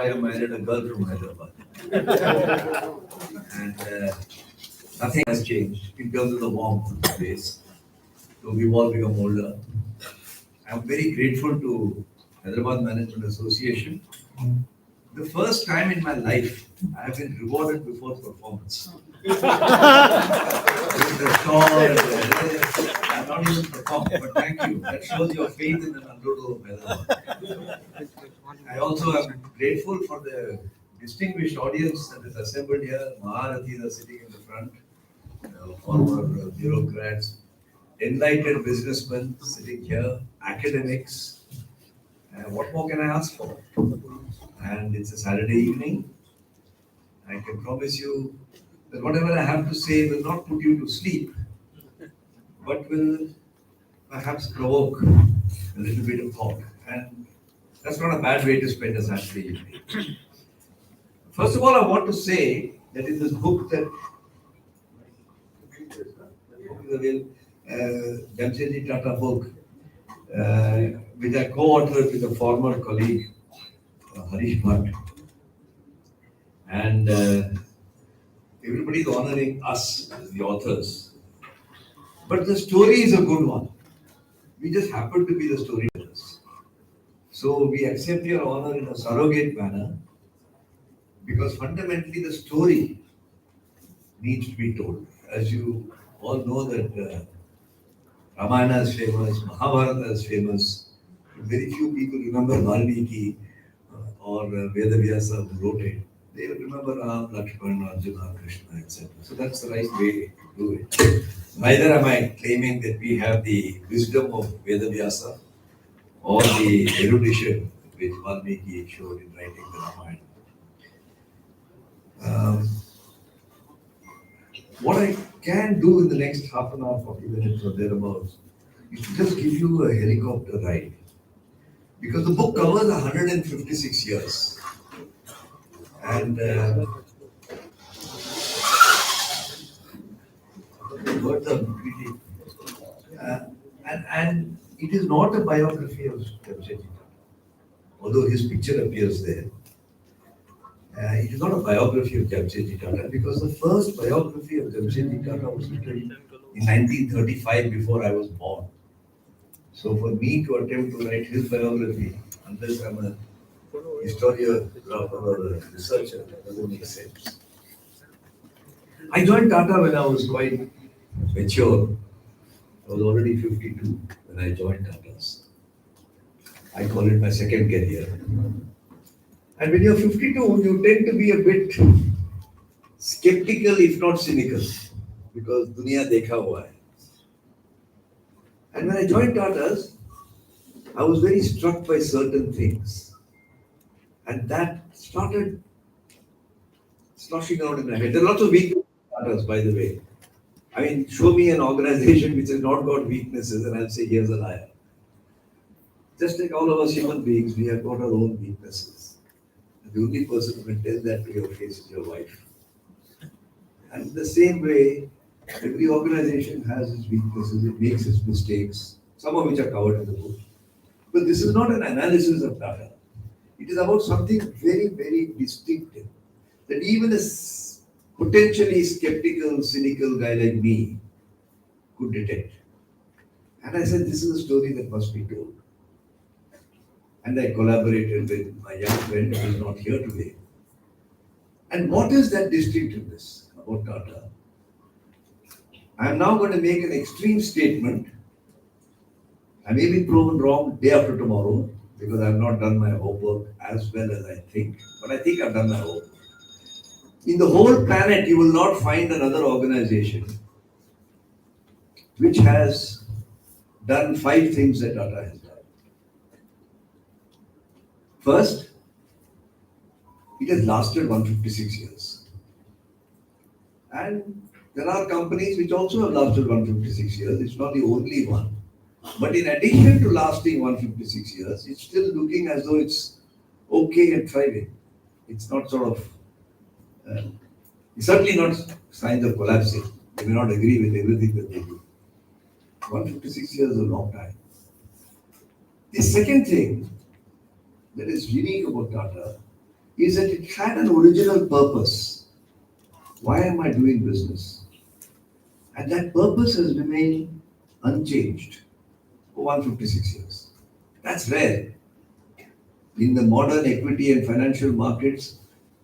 I married a girl from Hyderabad. And nothing has changed in terms of the warmth of the place. So we've all become older. I'm very grateful to Hyderabad Management Association. The first time in my life I have been rewarded before performance. With the song, I'm not even performed, but thank you. That shows your faith in the Nanduru of Hyderabad. I also am grateful for the distinguished audience that is assembled here. Maharathis are sitting in the front, former bureaucrats, enlightened businessmen sitting here, academics. What more can I ask for? And it's a Saturday evening. I can promise you that whatever I have to say will not put you to sleep, but will perhaps provoke a little bit of thought. And that's not a bad way to spend a Saturday evening. First of all, I want to say that in this book that JAMSETJI TATA book, which I co-authored with a former colleague, Harish Bhatt, and everybody is honoring us as the authors. But the story is a good one. We just happen to be the storytellers. So we accept your honor in a surrogate manner because fundamentally the story needs to be told. As you all know that Ramayana is famous, Mahabharata is famous. Very few people remember Valmiki or Vedavyasa who wrote it. They will remember Ram, Lakshman, Arjuna, Krishna, etc. So that's the right way to do it. Neither am I claiming that we have the wisdom of Vedavyasa or the erudition which Valmiki showed in writing the Ramayana. What I can do in the next half an hour, 40 minutes or thereabouts, is to just give you a helicopter ride. Because the book covers 156 years. And words are pretty. And it is not a biography of JAMSETJI TATA, although his picture appears there. It is not a biography of JAMSETJI TATA because the first biography of JAMSETJI TATA was written in 1935 before I was born. So for me to attempt to write his biography, unless I'm a historiographer or a researcher, doesn't make sense. I joined Tata when I was quite mature. I was already 52 when I joined Tata's. I call it my second career. And when you're 52, you tend to be a bit skeptical, if not cynical, because dunya dekha hua hai. And when I joined Tata's, I was very struck by certain things. And that started sloshing out in my head. There are lots of weaknesses in Tata's, by the way. I mean, show me an organization which has not got weaknesses, and I'll say, here's a liar. Just like all of us human beings, we have got our own weaknesses. And the only person who can tell that to your face is your wife. And in the same way, every organization has its weaknesses, it makes its mistakes, some of which are covered in the book. But this is not an analysis of Tata. It is about something very, very distinctive that even a potentially skeptical, cynical guy like me could detect. And I said, this is a story that must be told. And I collaborated with my young friend who is not here today. And what is that distinctiveness about Tata? I am now going to make an extreme statement. I may be proven wrong day after tomorrow because I have not done my homework as well as I think. But I think I've done my homework. In the whole planet, you will not find another organization which has done 5 things that Tata has done. First, it has lasted 156 years. And there are companies which also have lasted 156 years. It's not the only one. But in addition to lasting 156 years, it's still looking as though it's okay and thriving. It's not sort of, it's certainly not signs of collapsing. They may not agree with everything that they do. 156 years is a long time. The second thing that is unique about Tata is that it had an original purpose. Why am I doing business? And that purpose has remained unchanged for 156 years. That's rare. In the modern equity and financial markets,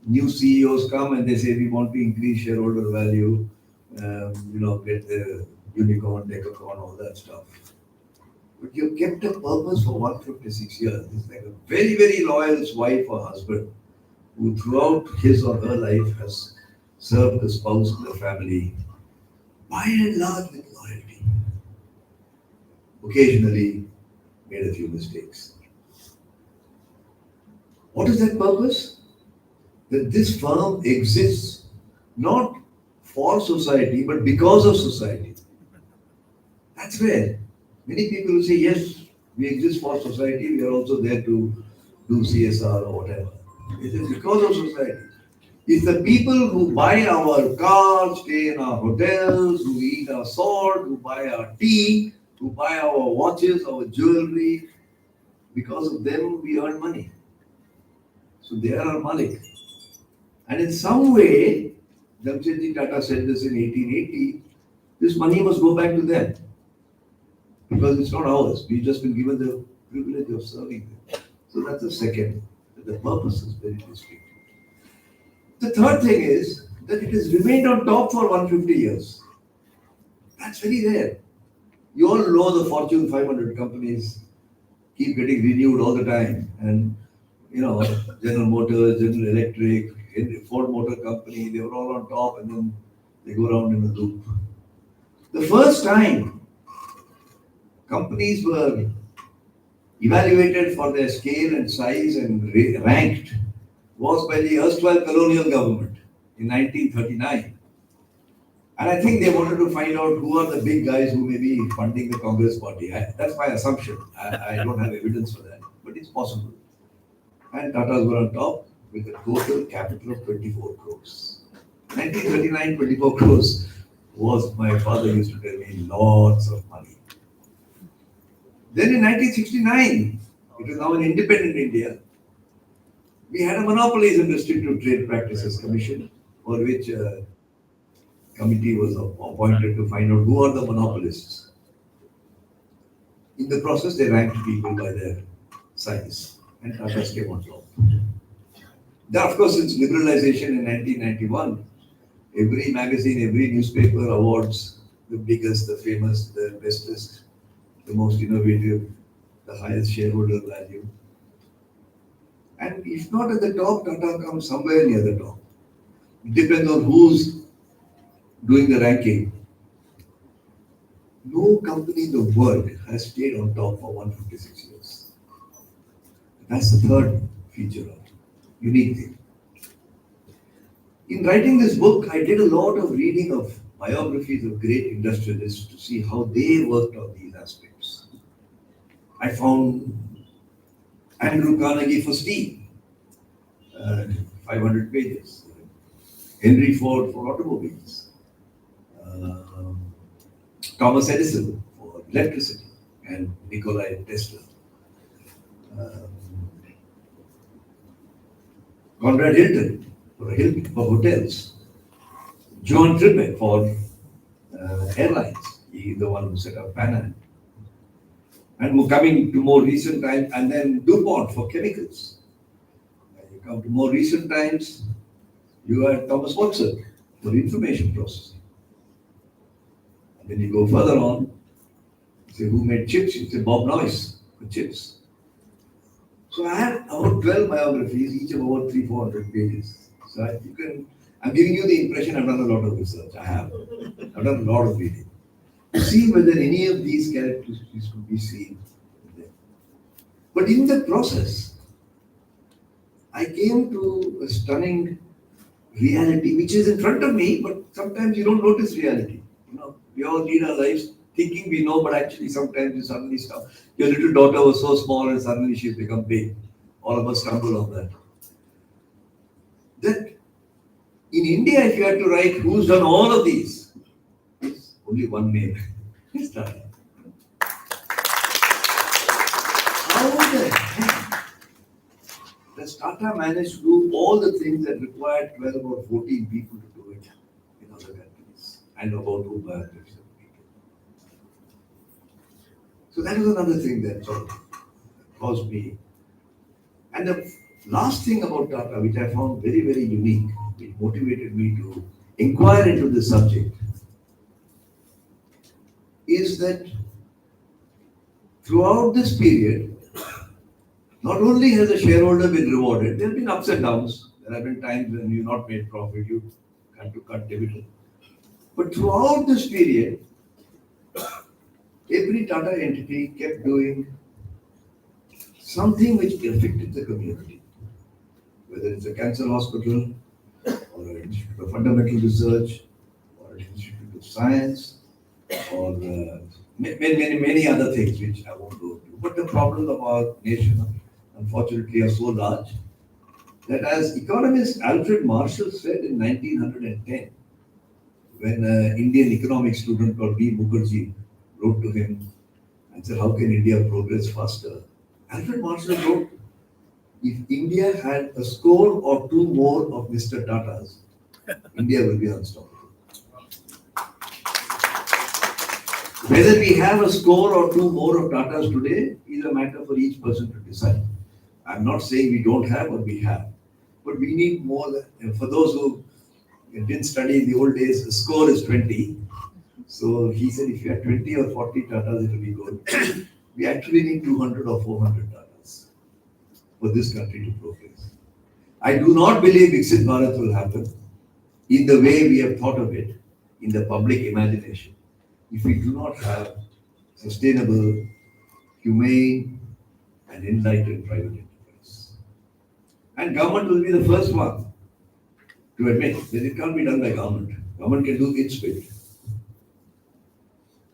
new CEOs come and they say, we want to increase shareholder value, get the unicorn, decacorn, all that stuff. But you've kept a purpose for 156 years. It's like a very, very loyal wife or husband who throughout his or her life has served the spouse and the family, by and large with loyalty. Occasionally made a few mistakes. What is that purpose? That this firm exists not for society, but because of society. That's rare. Many people will say, yes, we exist for society, we are also there to do CSR or whatever. It is because of society. It's the people who buy our cars, stay in our hotels, who eat our salt, who buy our tea, who buy our watches, our jewelry. Because of them, we earn money. So they are our Malik. And in some way, JAMSETJI Tata said this in 1880, this money must go back to them. Because it's not ours. We've just been given the privilege of serving them. So that's the second. The purpose is very distinct. The third thing is that it has remained on top for 150 years. That's very rare. You all know the Fortune 500 companies keep getting renewed all the time. And, General Motors, General Electric, Ford Motor Company, they were all on top and then they go around in a loop. The first time companies were evaluated for their scale and size and ranked was by the erstwhile colonial government in 1939. And I think they wanted to find out who are the big guys who may be funding the Congress party. That's my assumption. I don't have evidence for that, but it's possible. And Tatas were on top with a total capital of 24 crores. 1939, 24 crores was, my father used to tell me, lots of money. Then in 1969, it was now an independent India, we had a Monopolies and Restrictive Trade Practices Commission, for which a committee was appointed to find out who are the monopolists. In the process, they ranked people by their size, and Tatas came on top. Then, of course, since liberalization in 1991, every magazine, every newspaper awards the biggest, the famous, the bestest, the most innovative, the highest shareholder value. And if not at the top, Tata comes somewhere near the top. It depends on who's doing the ranking. No company in the world has stayed on top for 156 years. That's the third feature of it. Unique thing. In writing this book, I did a lot of reading of biographies of great industrialists to see how they worked on these aspects. I found Andrew Carnegie for steel, 500 pages. Henry Ford for automobiles. Thomas Edison for electricity, and Nikola Tesla. Conrad Hilton for hotels. John Trippett for airlines. He's the one who set up Pan Am. And coming to more recent times, and then DuPont for chemicals. And you come to more recent times, you have Thomas Watson for information processing. And then you go further on, you say who made chips? You say Bob Noyce for chips. So I had about 12 biographies, each of about 300-400 pages. So I'm giving you the impression I've done a lot of research. I've done a lot of reading. To see whether any of these characteristics could be seen there. But in the process, I came to a stunning reality which is in front of me, but sometimes you don't notice reality. We all lead our lives thinking we know, but actually sometimes you suddenly stop. Your little daughter was so small and suddenly she's become big. All of us stumble on that. That in India, if you had to write who's done all of these, it's only one name. It's Tata. How the heck does Tata Tata managed to do all the things that required 12 or 14 people to do it in other countries, and about whom I have written. So that was another thing that sort of caused me. And the last thing about Tata, which I found very, very unique, which motivated me to inquire into this subject, is that throughout this period, not only has the shareholder been rewarded, there have been ups and downs. There have been times when you've not made profit, you had to cut dividend. But throughout this period, every Tata entity kept doing something which affected the community. Whether it's a cancer hospital, or an institute of fundamental research, or an institute of science, or many other things which I won't go into. But the problems of our nation, unfortunately, are so large that, as economist Alfred Marshall said in 1910, when an Indian economics student called B. Mukherjee wrote to him and said, "How can India progress faster?" Alfred Marshall wrote, "If India had a score or two more of Mr. Tatas, India will be unstoppable." Whether we have a score or two more of Tatas today is a matter for each person to decide. I'm not saying we don't have or we have, but we need more. For those who didn't study in the old days, a score is 20. So he said if you have 20 or 40 Tatas, it will be good. We actually need 200 or 400 Tatas for this country to progress. I do not believe Viksit Bharat will happen in the way we have thought of it in the public imagination if we do not have sustainable, humane, and enlightened private enterprise. And government will be the first one to admit that it can't be done by government. Government can do its bit.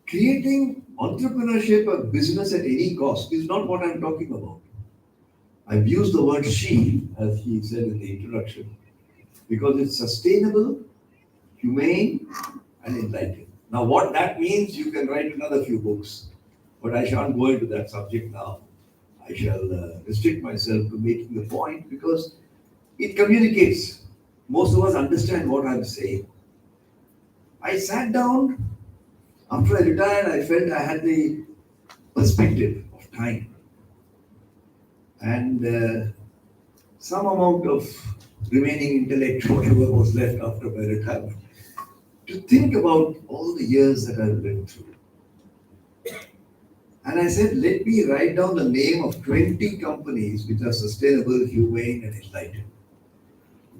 Creating entrepreneurship or business at any cost is not what I'm talking about. I've used the word Shri, as he said in the introduction, because it's sustainable, humane, and enlightened. Now, what that means, you can write another few books, but I shan't go into that subject now. I shall restrict myself to making the point because it communicates. Most of us understand what I'm saying. I sat down. After I retired, I felt I had the perspective of time and some amount of remaining intellect, whatever was left after my retirement, to think about all the years that I've lived through. And I said, let me write down the name of 20 companies which are sustainable, humane, and enlightened.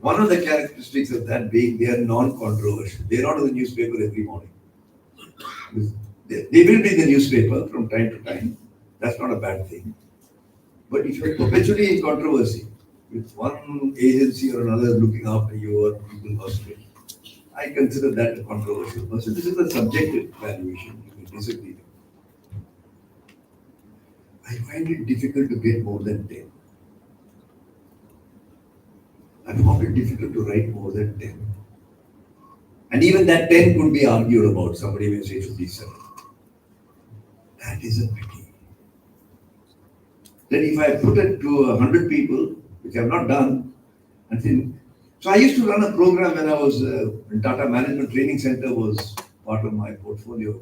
One of the characteristics of that being they are non-controversial. They're not in the newspaper every morning. They will be in the newspaper from time to time. That's not a bad thing. But if you're perpetually in controversy, with one agency or another looking after your people hospital, I consider that a controversial person. This is a subjective valuation. You can disagree. I find it difficult to get more than 10. I found it difficult to write more than 10. And even that 10 could be argued about. Somebody may say it should be 7. That is a pity. Then if I put it to 100 people, which I have not done, and then, so I used to run a program when I was in Tata Management Training Center was part of my portfolio.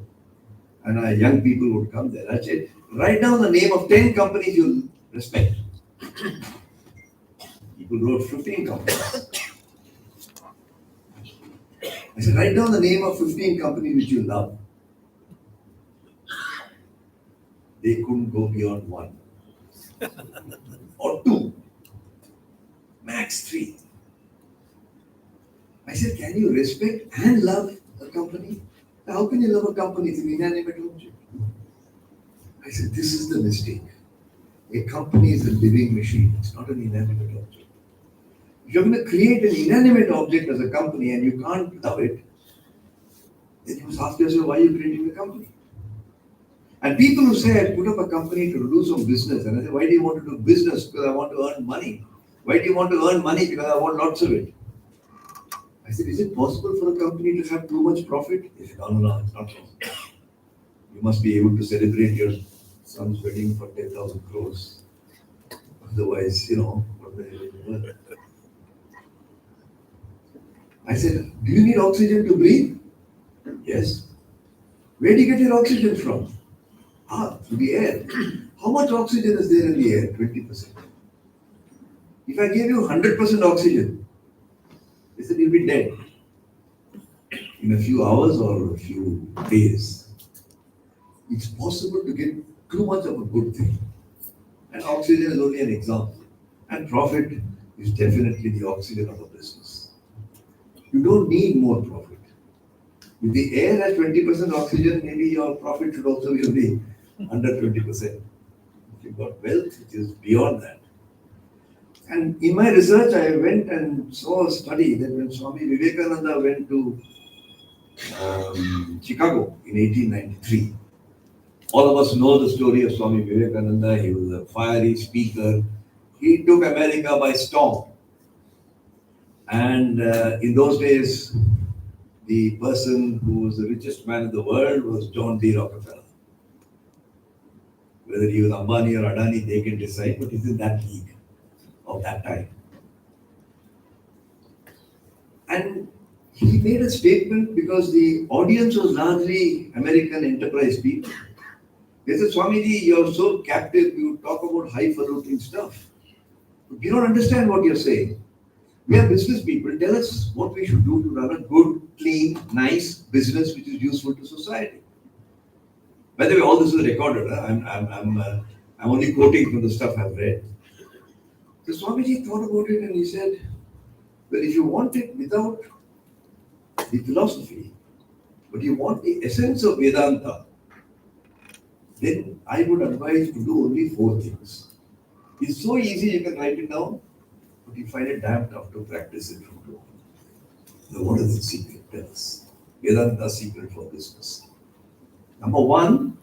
And young people would come there. I said, write down the name of 10 companies you respect. People wrote 15 companies. I said, write down the name of 15 companies which you love. They couldn't go beyond 1. Or 2. Max 3. I said, can you respect and love a company? How can you love a company? It's an inanimate object. I said, this is the mistake. A company is a living machine. It's not an inanimate object. If you're going to create an inanimate object as a company and you can't love it, then you must ask yourself, why are you creating the company? And people who say, I put up a company to do some business, and I say, why do you want to do business? Because I want to earn money. Why do you want to earn money? Because I want lots of it. I said, is it possible for a company to have too much profit? They said, no, it's not possible. You must be able to celebrate your son's wedding for 10,000 crores. Otherwise, what of the world. I said, do you need oxygen to breathe? Yes. Where do you get your oxygen from? Through the air. How much oxygen is there in the air? 20%. If I gave you 100% oxygen, they said you'll be dead in a few hours or a few days. It's possible to get too much of a good thing. And oxygen is only an example. And profit is definitely the oxygen of a business. You don't need more profit. If the air has 20% oxygen, maybe your profit should also be only under 20%. If you've got wealth, it is beyond that. And in my research, I went and saw a study that when Swami Vivekananda went to Chicago in 1893, all of us know the story of Swami Vivekananda. He was a fiery speaker. He took America by storm. And in those days, the person who was the richest man in the world was John D. Rockefeller. Whether he was Ambani or Adani, they can decide, but he's in that league of that time. And he made a statement because the audience was largely American enterprise people. They said, Swamiji, you're so captive, you talk about highfalutin stuff. We don't understand what you're saying. We are business people. Tell us what we should do to run a good, clean, nice business which is useful to society. By the way, all this is recorded. I'm only quoting from the stuff I've read. So Swamiji thought about it and he said, well, if you want it without the philosophy, but you want the essence of Vedanta, then I would advise to do only 4 things. It's so easy, you can write it down, but you find it damn tough to practice it from home. Now, what is the secret? Tell us. Vedanta's secret for business. Number 1,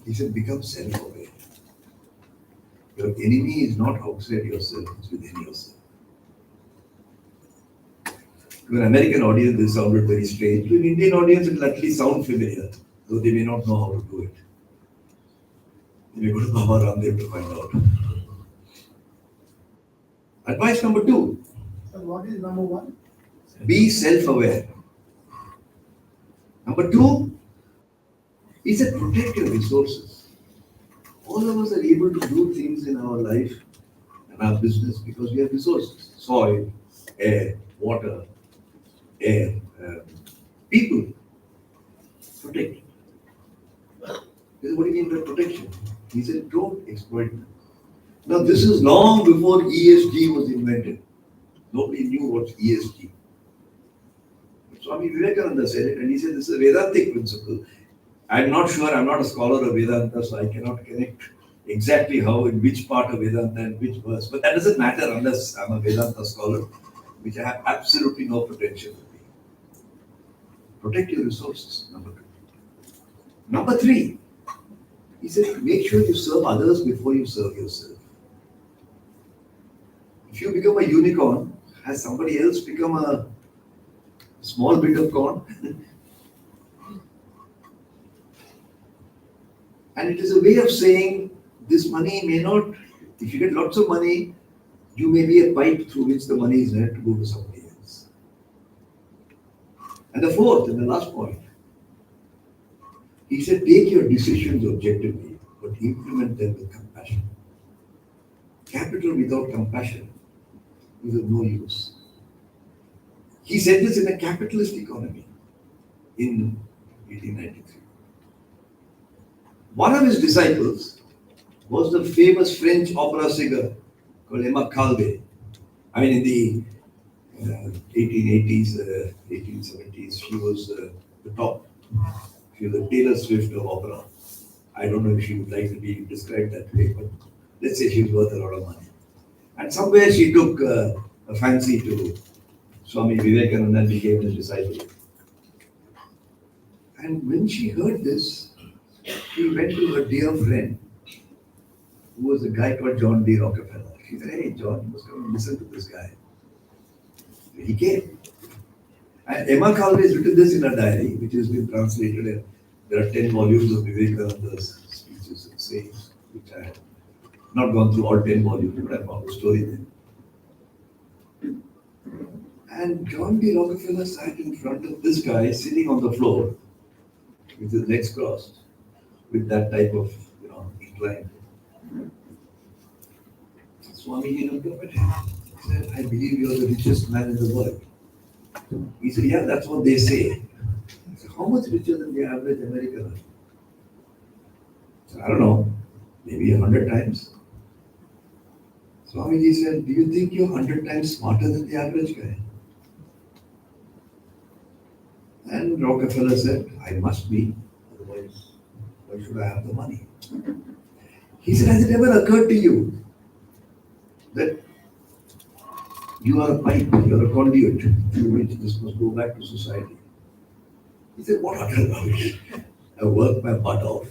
he said, become self-aware. Your enemy is not outside yourself, it's within yourself. To an American audience, this sounded very strange. To an Indian audience, it will at least sound familiar, though they may not know how to do it. You may go to Baba Ramdev to find out. Advice number 2. So what is number 1? Be self-aware. Number 2, he said protect your resources. All of us are able to do things in our life and our business because we have resources. Soil, air, water, people. Protect. This is what he means by protection. He said, don't exploit them. Now, this is long before ESG was invented. Nobody knew what's ESG. Swami Vivekananda said it, and he said this is a Vedantic principle. I'm not sure, I'm not a scholar of Vedanta, so I cannot connect exactly how, in which part of Vedanta and which verse. But that doesn't matter unless I'm a Vedanta scholar, which I have absolutely no potential to be. Protect your resources, number 2. Number 3, he said, make sure you serve others before you serve yourself. If you become a unicorn, has somebody else become a small bit of corn? And it is a way of saying this money may not, if you get lots of money, you may be a pipe through which the money is meant to go to somebody else. And the 4th and the last point, he said, take your decisions objectively, but implement them with compassion. Capital without compassion is of no use. He said this in a capitalist economy in 1893. One of his disciples was the famous French opera singer called Emma Calvé. I mean, in the 1880s, 1870s, she was the top. She was the Taylor Swift of opera. I don't know if she would like to be described that way, but let's say she was worth a lot of money. And somewhere she took a fancy to Swami Vivekananda and became his disciple. And when she heard this, she went to her dear friend, who was a guy called John D. Rockefeller. She said, hey, John, you must come and listen to this guy. He came. And Emma Calvé has written this in her diary, which has been translated, and there are 10 volumes of Vivekananda's speeches and sayings, which I have not gone through all 10 volumes, but I found the story there. And John D. Rockefeller sat in front of this guy sitting on the floor with his legs crossed, with that type of, incline. Swamiji looked up at him. He said, I believe you're the richest man in the world. He said, yeah, that's what they say. He said, how much richer than the average American? He said, I don't know, maybe 100 times. Swamiji said, do you think you're 100 times smarter than the average guy? And Rockefeller said, I must be, otherwise, why should I have the money? He said, has it ever occurred to you that you are a pipe, you are a conduit through which this must go back to society? He said, what utter rubbish? I worked my butt off,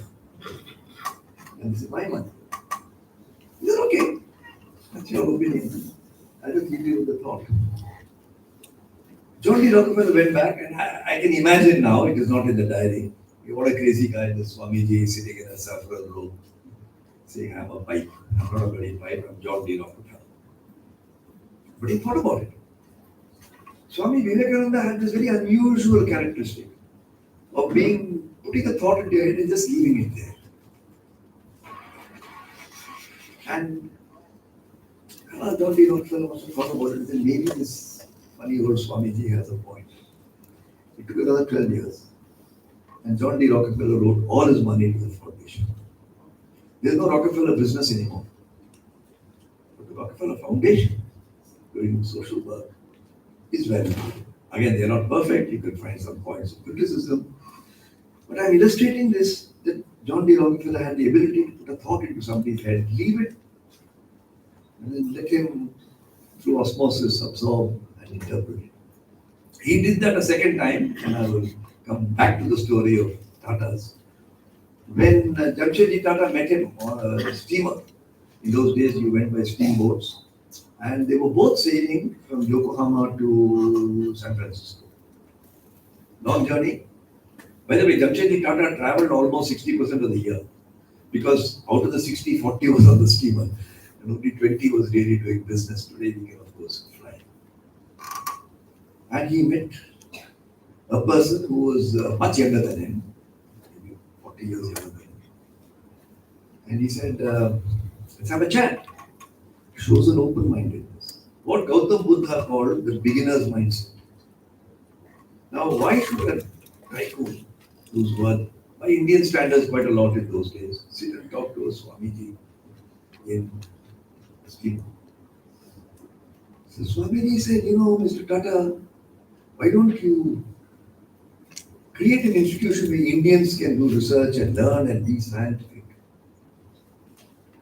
and this is my money. He said, okay, that's your opinion. I just leave you with the thought. John D. Rockefeller went back, and I can imagine now, it is not in the diary. What a crazy guy, this Swamiji sitting in a saffron robe, saying, I'm a pipe. I'm not a bloody pipe, I'm John D. Rockefeller. But he thought about it. Swami Vivekananda had this very unusual characteristic of putting a thought into your head and just leaving it there. And John D. Rockefeller must have thought about it and said, maybe this funny old Swamiji has a point. It took another 12 years. And John D. Rockefeller wrote all his money into the foundation. There's no Rockefeller business anymore. But the Rockefeller Foundation, doing social work, is valuable. Again, they're not perfect. You could find some points of criticism. But I'm illustrating this, that John D. Rockefeller had the ability to put a thought into somebody's head, leave it, and then let him, through osmosis, absorb and interpret it. He did that a second time, and I will come back to the story of Tatas. When JAMSETJI TATA met him on a steamer, in those days you went by steamboats, and they were both sailing from Yokohama to San Francisco. Long journey. By the way, JAMSETJI TATA traveled almost 60% of the year, because out of the 60, 40 was on the steamer, and only 20 was really doing business. Today we can, of course, fly. And he met a person who was much younger than him, maybe 40 years younger than him. And he said, let's have a chat. Shows an open-mindedness. What Gautam Buddha called the beginner's mindset. Now, why should a tycoon who's worth, by Indian standards, quite a lot in those days, sit and talk to a Swamiji in a steamer? So Swamiji said, Mr. Tata, why don't you create an institution where Indians can do research and learn and be scientific?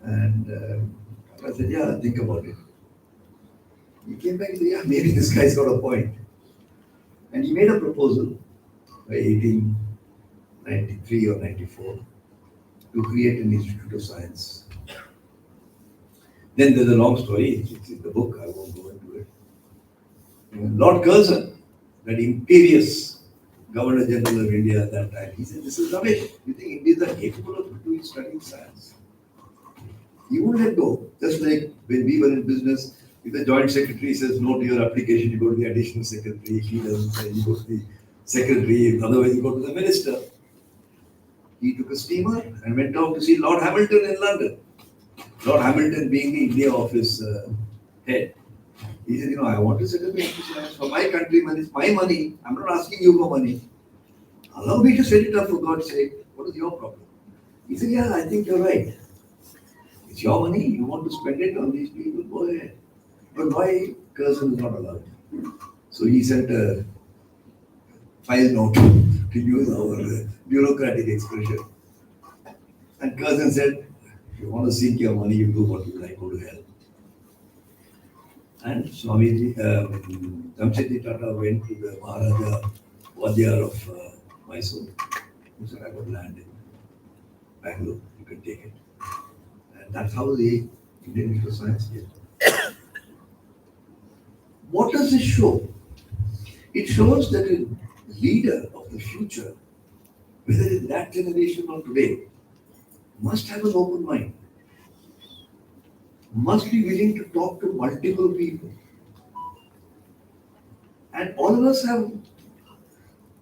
And I said, yeah, think about it. He came back and said, yeah, maybe this guy's got a point. And he made a proposal by 1893 or 94 to create an Institute of Science. Then there's a long story, it's in the book, I won't go into it. Lord Curzon, that imperious Governor General of India at that time, he said, this is rubbish. You think Indians are capable of studying science? He won't let go. Just like when we were in business, if the joint secretary says no to your application, you go to the additional secretary. If he doesn't say, you go to the secretary. Otherwise, you go to the minister. He took a steamer and went out to see Lord Hamilton in London. Lord Hamilton being the India office head. He said, I want to set up an institute of science for my countrymen. It's my money. I'm not asking you for money. Allow me to set it up for God's sake. What is your problem? He said, yeah, I think you're right. It's your money. You want to spend it on these people, go ahead. But why Curzon is not allowed? So he sent a file note, to use our bureaucratic expression. And Curzon said, if you want to seek your money, you do what you like, go to hell. And Swamiji, JAMSETJI TATA went to the Maharaja Vadyar of Mysore. He said, I got land in Bangalore, you can take it. And that's how the Indian Institute of Science came. What does this show? It shows that a leader of the future, whether in that generation or today, must have an open mind, must be willing to talk to multiple people, And all of us have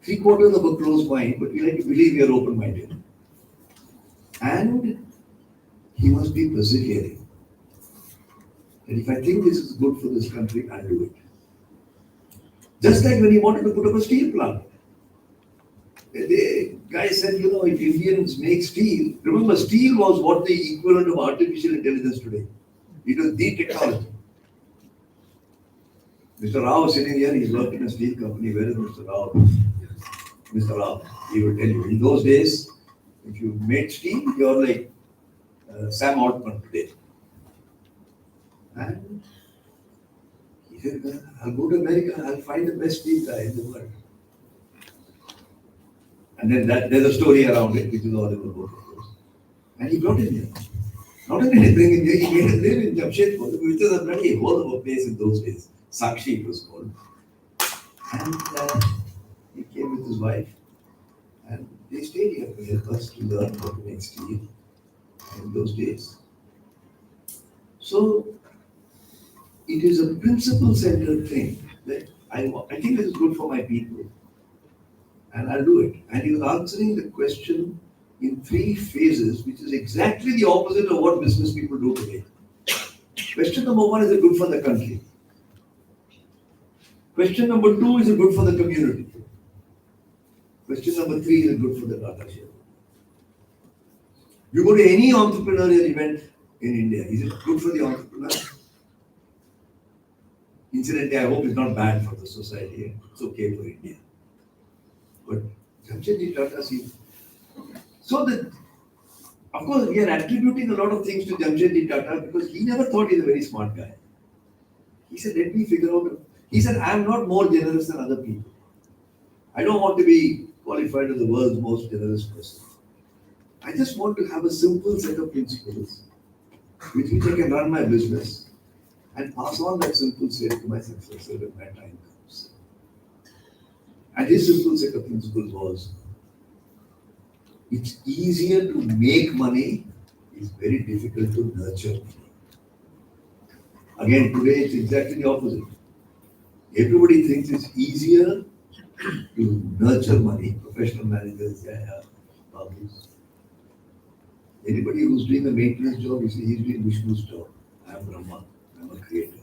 3/4 of a closed mind, but we like to believe we are open-minded. And he must be persevering. And if I think this is good for this country, I'll do it. Just like when he wanted to put up a steel plant. The guy said, if Indians make steel, remember, steel was what the equivalent of artificial intelligence today. It was the technology. Mr. Rao is sitting here, he's working in a steel company. Where is Mr. Rao? Mr. Rao, he will tell you. In those days, if you made steel, you're like Sam Altman today. And he said, I'll go to America, I'll find the best steel guy in the world. And then there's a story around it, which is all over both of those. And he brought him here. Not only did he bring him here, he made him live in JAMSET, which was a bloody hole of a place in those days. Sakshi it was called. And he came with his wife. And they stayed here to help us to learn how to make steel in those days. So, it is a principle-centered thing that I think this is good for my people. And I'll do it. And he was answering the question in 3 phases, which is exactly the opposite of what business people do today. Question number 1, is it good for the country? Question number 2, is it good for the community? Question number 3, is it good for the Tata share? You go to any entrepreneurial event in India, is it good for the entrepreneur? Incidentally, I hope it's not bad for the society. It's okay for India. But JAMSETJI Tata seems. So that, of course, we are attributing a lot of things to JAMSETJI Tata because he never thought he's a very smart guy. He said, let me figure out. He said, I am not more generous than other people. I don't want to be qualified as the world's most generous person. I just want to have a simple set of principles with which I can run my business and pass on that simple set to my successor when my time comes. And his simple set of principles was, it's easier to make money, it's very difficult to nurture money. Again, today it's exactly the opposite. Everybody thinks it's easier to nurture money, professional managers, publics. Anybody who's doing a maintenance job, you see, he's doing Vishnu's job. I am Brahma, I am a creator.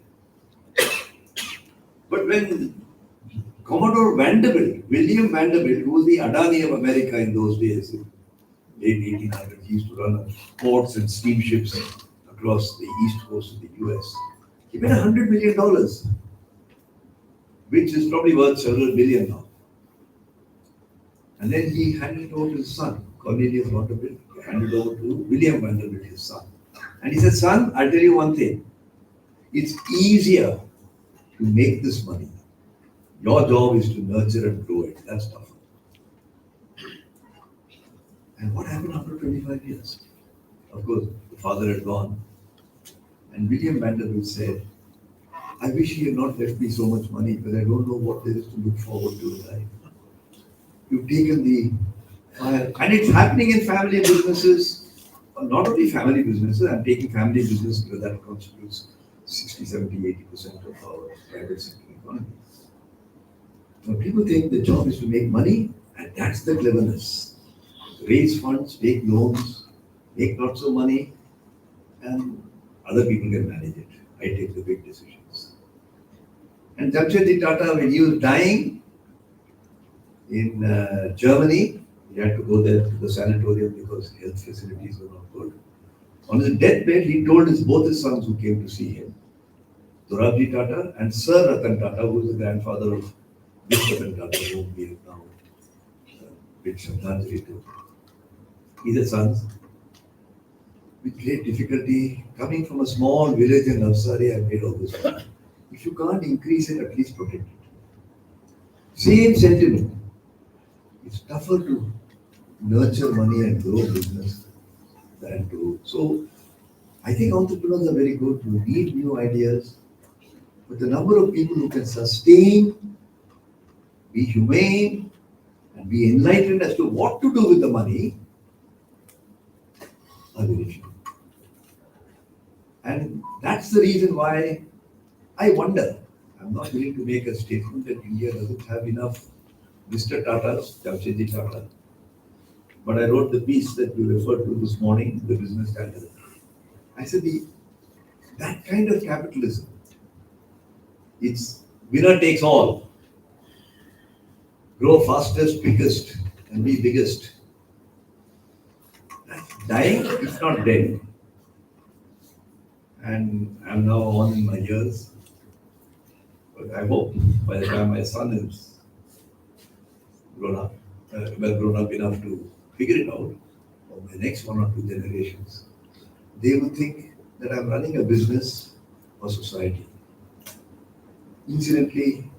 But when Commodore Vanderbilt, William Vanderbilt, who was the Adani of America in those days, in late 1800s, he used to run ports and steamships across the east coast of the US. He made $100 million, which is probably worth several billion now. And then he handed it over to his son, Cornelius Vanderbilt, handed over to William Vanderbilt, his son. And he said, son, I'll tell you one thing. It's easier to make this money. Your job is to nurture and grow it. That's tougher. And what happened after 25 years? Of course, the father had gone. And William Vanderbilt said, I wish he had not left me so much money because I don't know what there is to look forward to in life. You've taken the fire. And it's happening in family businesses, not only family businesses. I'm taking family business because that constitutes 60, 70, 80% of our private sector economy. Now, people think the job is to make money, and that's the cleverness. Raise funds, take loans, make lots of money, and other people can manage it. I take the big decisions. And JAMSETJI Tata, when he was dying in Germany, he had to go there to the sanatorium because health facilities were not good. On his deathbed, he told both his sons who came to see him, Dorabji Tata and Sir Ratan Tata, who was the grandfather of this Ratan Tata, whom we have now bid Shraddhanjali to. He said, sons, with great difficulty, coming from a small village in Navsari, I made all this money. If you can't increase it, at least protect it. Same sentiment. It's tougher to nurture money and grow business than to. So, I think entrepreneurs are very good. You need new ideas. But the number of people who can sustain, be humane, and be enlightened as to what to do with the money are very few. And that's the reason why I wonder. I'm not willing to make a statement that India doesn't have enough Mr. Tatas, JAMSETJI TATA. But I wrote the piece that you referred to this morning, the Business Standard. I said that kind of capitalism, it's winner takes all. Grow fastest, biggest, and be biggest. Dying, it's not dead. And I'm now on in my years. But I hope by the time my son is grown up, grown up enough to figure it out, or my next 1 or 2 generations, they will think that I'm running a business for society. Incidentally,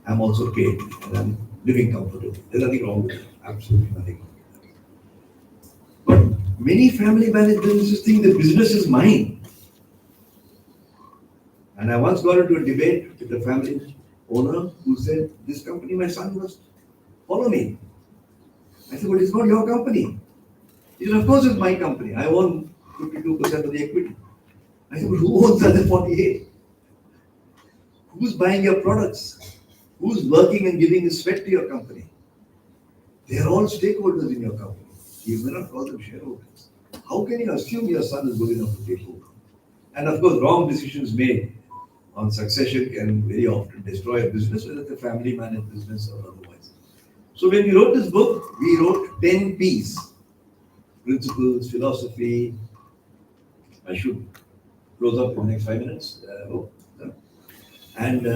I'm also paid and I'm living comfortably. There's nothing wrong with it. Absolutely nothing wrong with that. But many family managed businesses think the business is mine. And I once got into a debate with a family owner who said, this company, my son must follow me. I said, but it's not your company. He said, of course it's my company. I own 52% of the equity. I said, but who owns the other 48? Who's buying your products? Who's working and giving his sweat to your company? They are all stakeholders in your company. You may not call them shareholders. How can you assume your son is good enough to take over? And of course, wrong decisions made on succession can very often destroy a business, whether it's a family managed business or otherwise. So when we wrote this book, we wrote 10 P's. Principles, philosophy. I should close up in the next 5 minutes. And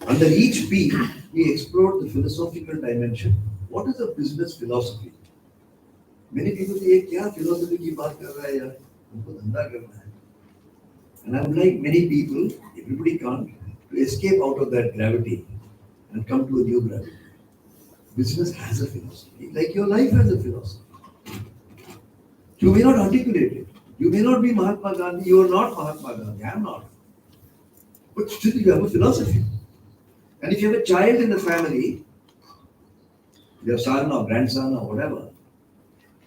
under each P, we explored the philosophical dimension. What is a business philosophy? Many people say, "Kya philosophy ki baat kar raha hai yaar? Humko dhanda karna hai." And I'm like many people, everybody can't, to escape out of that gravity and come to a new gravity. Business has a philosophy, like your life has a philosophy. You may not articulate it. You may not be Mahatma Gandhi. You are not Mahatma Gandhi. I am not. But still, you have a philosophy. And if you have a child in the family, your son or grandson or whatever,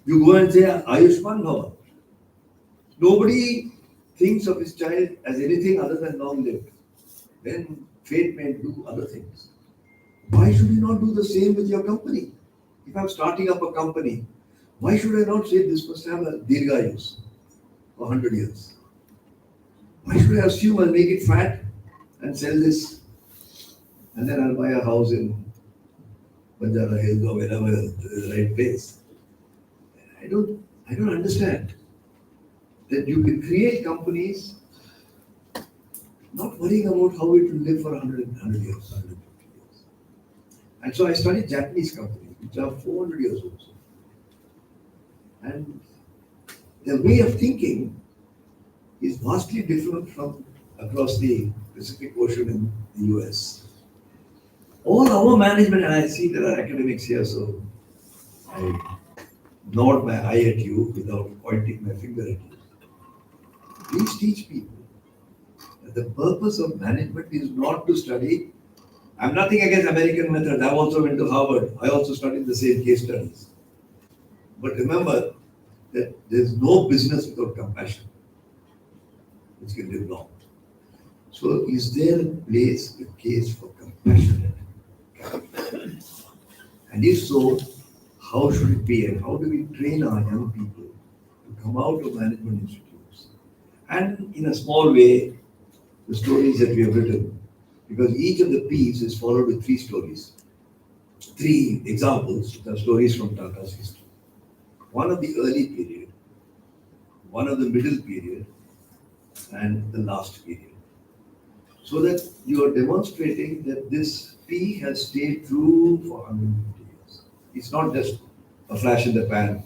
you go and say, Ayushman Bhava. Nobody thinks of his child as anything other than long lived. Then fate may do other things. Why should you not do the same with your company? If I'm starting up a company, why should I not say this must have a Dirghayus for 100 years? Why should I assume I'll make it fat and sell this and then I'll buy a house in Banjara Hills or wherever is the right place? I don't understand that you can create companies not worrying about how it will live for 100 years, 150 years. And so I studied Japanese companies, which are 400 years old. And their way of thinking is vastly different from across the Pacific Ocean in the US. All our management, and I see there are academics here, so I nod my eye at you without pointing my finger at you. Please teach people that the purpose of management is not to study. I'm nothing against American methods. I also went to Harvard. I also studied the same case studies. But remember that there's no business without compassion, which can live long. So is there a case for compassionate capital? And if so, how should it be and how do we train our young people to come out of management institutes? And in a small way, the stories that we have written, because each of the P's is followed with 3 stories. 3 examples that are stories from Tata's history. One of the early period, one of the middle period, and the last period. So that you are demonstrating that this P has stayed true for 150 years. It's not just a flash in the pan.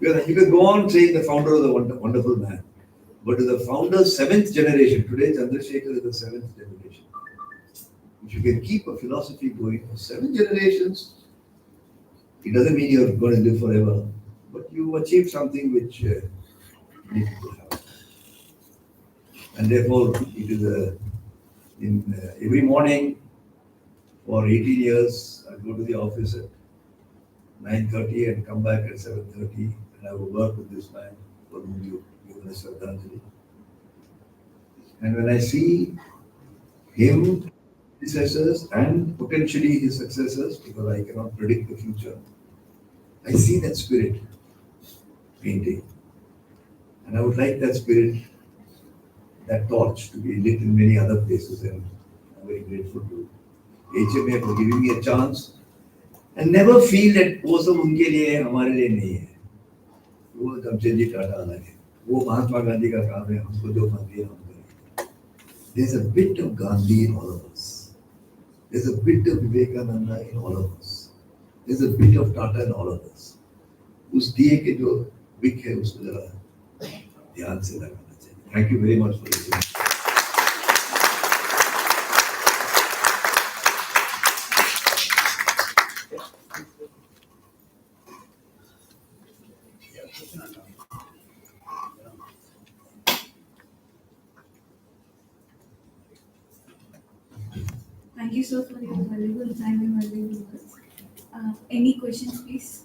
You can go on saying the founder of the wonderful man, but to the founder's 7th generation, today Chandrasekhar is the 7th generation. If you can keep a philosophy going for 7 generations, it doesn't mean you're going to live forever, but you achieve something which many people have. And therefore, it is every morning for 18 years, I go to the office at 9:30 and come back at 7:30, and I will work with this man for whom you given us Shraddhanjali. And when I see him, his successors, and potentially his successors, because I cannot predict the future. I see that spirit painting. And I would like that spirit, that torch to be lit in many other places. And I'm very grateful to HMA for giving me a chance. And never feel that वो सब उनके लिए है, हमारे लिए नहीं है. वो जमशेदजी टाटा अलग है. वो महात्मा गांधी का काम है, हमको जो मन दिया हम करेंगे. There's a bit of Gandhi in all of us. There's a bit of Vivekananda in all of us. There's a bit of Tata in all of us. उस दिए के जो विक है उसको जरा ध्यान से लगाना चाहिए. Thank you very much for listening. Thank you, sir, for your valuable time and valuable words. Any questions, please?